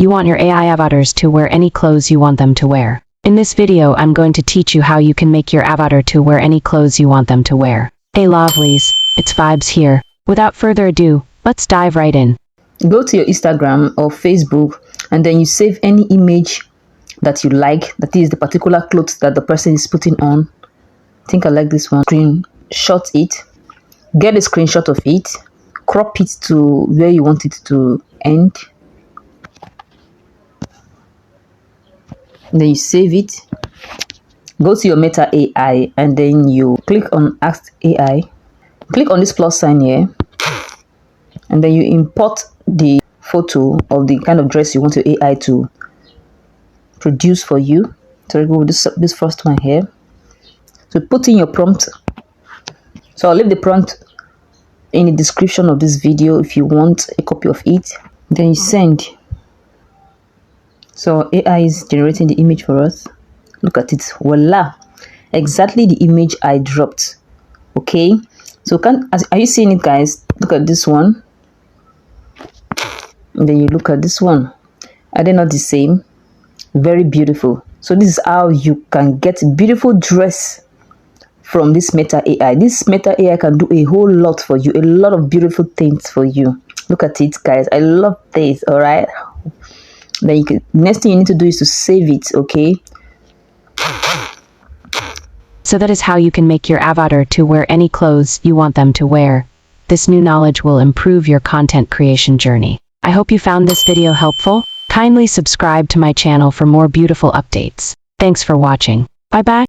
You want your AI avatars to wear any clothes you want them to wear. In this video, I'm going to teach you how you can make your avatar to wear any clothes you want them to wear. Hey lovelies, it's Vibes here. Without further ado, let's dive right in. Go to your Instagram or Facebook and then you save any image that you like, that is the particular clothes that the person is putting on. I think I like this one. Screenshot it, get a screenshot of it, crop it to where you want it to end. Then you save it. Go to your Meta AI and then you click on Ask AI. Click on this plus sign here and then you import the photo of the kind of dress you want your AI to produce for you. So we go with this first one here. So put in your prompt. So I'll leave the prompt in the description of this video if you want a copy of it. Then you send. So AI is generating the image for us. Look at it. Voila! Exactly the image I dropped. Okay. So are you seeing it, guys? Look at this one. And then you look at this one. Are they not the same? Very beautiful. So this is how you can get beautiful dress from this Meta AI. This Meta AI can do a whole lot for you, a lot of beautiful things for you. Look at it, guys. I love this. All right. Then next thing you need to do is to save it. Okay. So that is how you can make your avatar to wear any clothes you want them to wear. This new knowledge will improve your content creation journey. I hope you found this video helpful. Kindly subscribe to my channel for more beautiful updates. Thanks for watching. Bye bye.